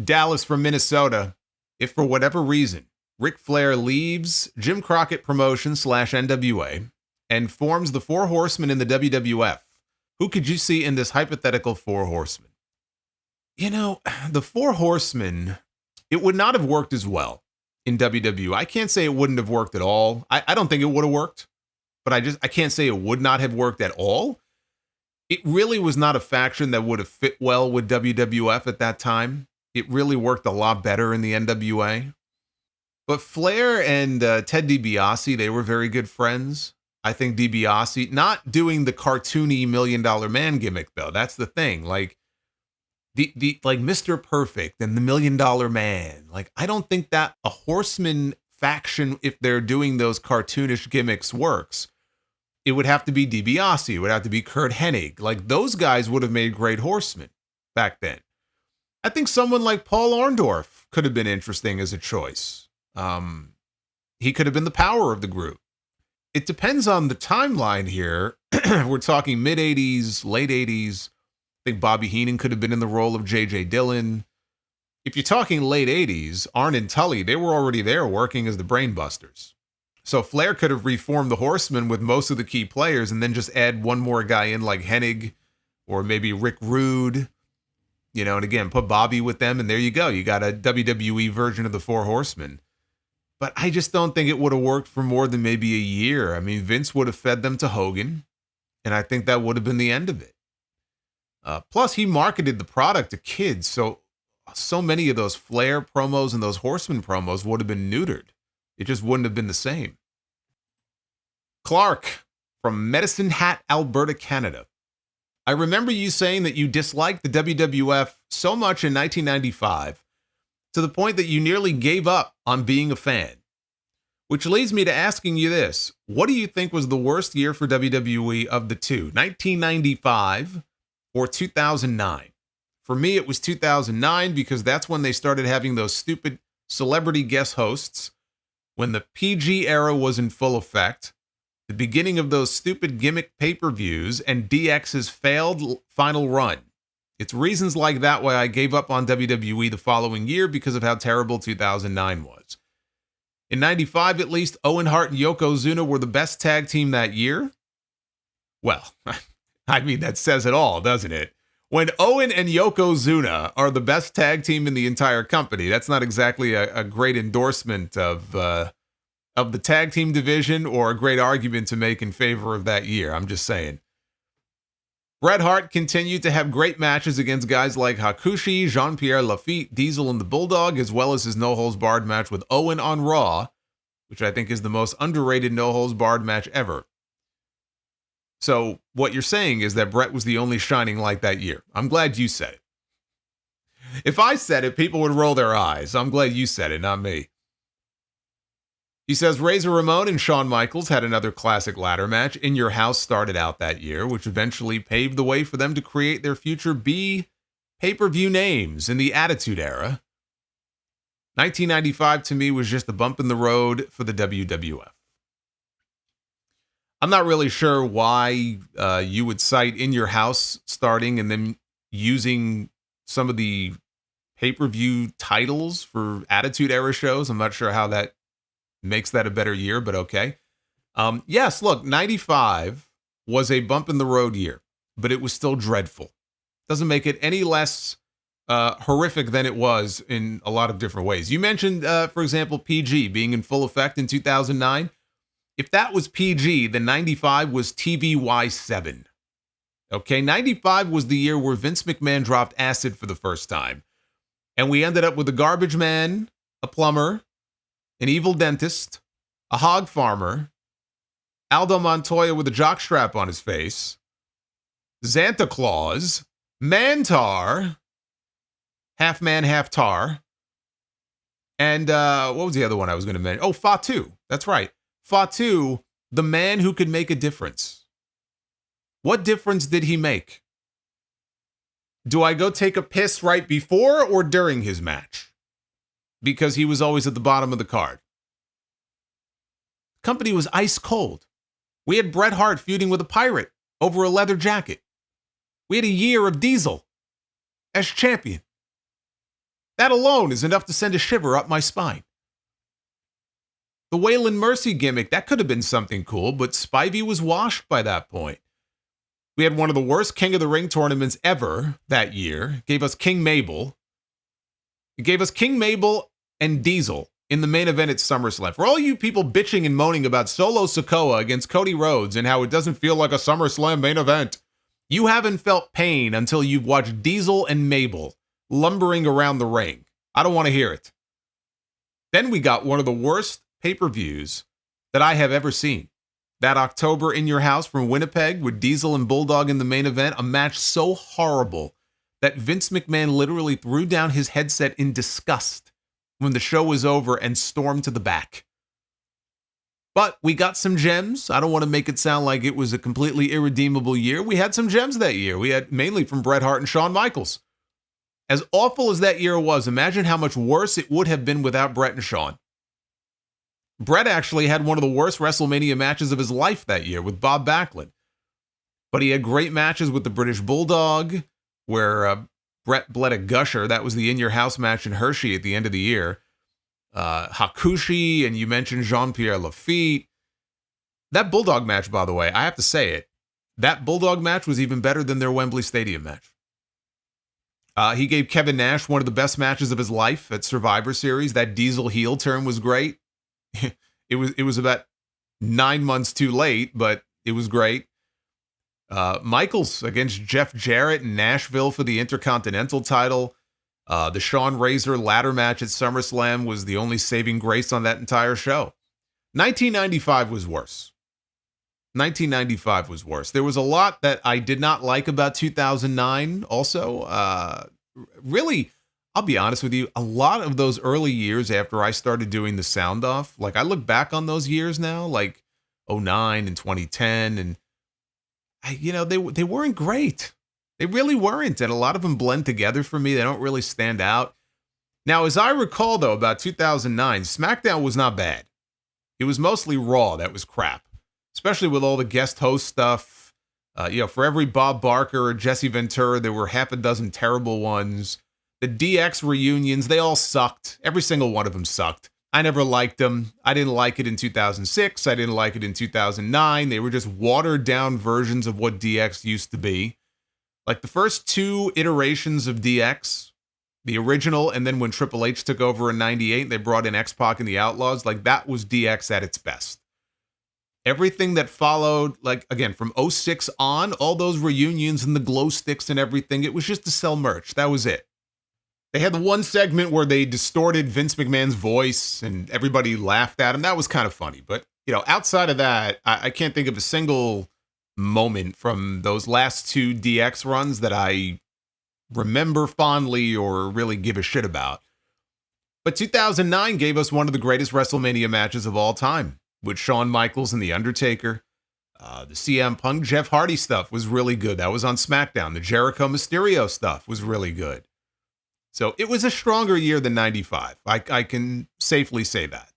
Dallas from Minnesota. If for whatever reason Ric Flair leaves Jim Crockett Promotions / NWA and forms the Four Horsemen in the WWF, who could you see in this hypothetical Four Horsemen? You know, the Four Horsemen, it would not have worked as well in WWE. I can't say it wouldn't have worked at all. I don't think it would have worked, but I can't say it would not have worked at all. It really was not a faction that would have fit well with WWF at that time. It really worked a lot better in the NWA. But Flair and Ted DiBiase, they were very good friends. I think DiBiase, not doing the cartoony $1 Million Man gimmick though. That's the thing. Like like Mr. Perfect and the $1 Million Man. Like, I don't think that a Horseman faction, if they're doing those cartoonish gimmicks, works. It would have to be DiBiase. It would have to be Kurt Hennig. Like, those guys would have made great Horsemen back then. I think someone like Paul Orndorff could have been interesting as a choice. He could have been the power of the group. It depends on the timeline here. We're talking mid-'80s, late 80s. I think Bobby Heenan could have been in the role of J.J. Dillon. If you're talking late 80s, Arn and Tully, they were already there working as the Brainbusters. So Flair could have reformed the Horsemen with most of the key players and then just add one more guy in like Hennig or maybe Rick Rude, you know, and again, put Bobby with them and there you go. You got a WWE version of the Four Horsemen. But I just don't think it would have worked for more than maybe a year. I mean, Vince would have fed them to Hogan, and I think that would have been the end of it. Plus, he marketed the product to kids, so many of those Flair promos and those Horseman promos would have been neutered. It just wouldn't have been the same. Clark from Medicine Hat, Alberta, Canada. I remember you saying that you disliked the WWF so much in 1995 to the point that you nearly gave up on being a fan. Which leads me to asking you this. What do you think was the worst year for WWE of the two, 1995 or 2009? For me, it was 2009 because that's when they started having those stupid celebrity guest hosts, when the PG era was in full effect, the beginning of those stupid gimmick pay-per-views, and DX's failed final run. It's reasons like that why I gave up on WWE the following year because of how terrible 2009 was. In 95, at least, Owen Hart and Yokozuna were the best tag team that year. Well, I mean, that says it all, doesn't it? When Owen and Yokozuna are the best tag team in the entire company, that's not exactly a great endorsement of the tag team division or a great argument to make in favor of that year. I'm just saying. Bret Hart continued to have great matches against guys like Hakushi, Jean-Pierre Lafitte, Diesel, and the Bulldog, as well as his no-holds-barred match with Owen on Raw, which I think is the most underrated no-holds-barred match ever. So what you're saying is that Bret was the only shining light that year. I'm glad you said it. If I said it, people would roll their eyes. I'm glad you said it, not me. He says Razor Ramon and Shawn Michaels had another classic ladder match. In Your House started out that year, which eventually paved the way for them to create their future B pay-per-view names in the Attitude Era. 1995 to me was just a bump in the road for the WWF. I'm not really sure why you would cite In Your House starting and then using some of the pay-per-view titles for Attitude Era shows. I'm not sure how that makes that a better year, but okay. Yes, look, 95 was a bump in the road year, but it was still dreadful. Doesn't make it any less horrific than it was in a lot of different ways. You mentioned, for example, PG being in full effect in 2009. If that was PG, then 95 was TVY7. Okay, 95 was the year where Vince McMahon dropped acid for the first time. And we ended up with a garbage man, a plumber, an evil dentist, a hog farmer, Aldo Montoya with a jockstrap on his face, Santa Claus, Mantar, half man, half tar, and what was the other one I was going to mention? Oh, Fatu. That's right. Fatu, the man who could make a difference. What difference did he make? Do I go take a piss right before or during his match? Because he was always at the bottom of the card. The company was ice cold. We had Bret Hart feuding with a pirate over a leather jacket. We had a year of Diesel as champion. That alone is enough to send a shiver up my spine. The Waylon Mercy gimmick, that could have been something cool, but Spivey was washed by that point. We had one of the worst King of the Ring tournaments ever that year. It gave us King Mabel. It gave us King Mabel and Diesel in the main event at SummerSlam. For all you people bitching and moaning about Solo Sikoa against Cody Rhodes and how it doesn't feel like a SummerSlam main event, you haven't felt pain until you've watched Diesel and Mabel lumbering around the ring. I don't want to hear it. Then we got one of the worst pay-per-views that I have ever seen. That October in Your House from Winnipeg with Diesel and Bulldog in the main event, a match so horrible that Vince McMahon literally threw down his headset in disgust when the show was over and stormed to the back. But we got some gems. I don't want to make it sound like it was a completely irredeemable year. We had some gems that year. We had mainly from Bret Hart and Shawn Michaels. As awful as that year was, imagine how much worse it would have been without Bret and Shawn. Bret actually had one of the worst WrestleMania matches of his life that year with Bob Backlund. But he had great matches with the British Bulldog, where Bret bled a gusher. That was the In Your House match in Hershey at the end of the year. Hakushi, and you mentioned Jean-Pierre Lafitte. That Bulldog match, by the way, I have to say it, that Bulldog match was even better than their Wembley Stadium match. He gave Kevin Nash one of the best matches of his life at Survivor Series. That Diesel heel turn was great. It was about 9 months too late, but it was great. Michaels against Jeff Jarrett in Nashville for the Intercontinental title. The Shawn Razor ladder match at SummerSlam was the only saving grace on that entire show. 1995 was worse. 1995 was worse. There was a lot that I did not like about 2009 also. Really, I'll be honest with you, a lot of those early years after I started doing the sound off, like I look back on those years now, like 2009 and 2010, and they weren't great. They really weren't, and a lot of them blend together for me. They don't really stand out. Now, as I recall, though, about 2009, SmackDown was not bad. It was mostly Raw that was crap, especially with all the guest host stuff. For every Bob Barker or Jesse Ventura, there were half a dozen terrible ones. The DX reunions, they all sucked. Every single one of them sucked. I never liked them. I didn't like it in 2006. I didn't like it in 2009. They were just watered down versions of what DX used to be. Like the first two iterations of DX, the original, and then when Triple H took over in 98, they brought in X-Pac and the Outlaws. Like that was DX at its best. Everything that followed, like again, from 06 on, all those reunions and the glow sticks and everything, it was just to sell merch. That was it. They had the one segment where they distorted Vince McMahon's voice and everybody laughed at him. That was kind of funny. But, outside of that, I can't think of a single moment from those last two DX runs that I remember fondly or really give a shit about. But 2009 gave us one of the greatest WrestleMania matches of all time with Shawn Michaels and The Undertaker. The CM Punk Jeff Hardy stuff was really good. That was on SmackDown. The Jericho Mysterio stuff was really good. So it was a stronger year than 95. I can safely say that.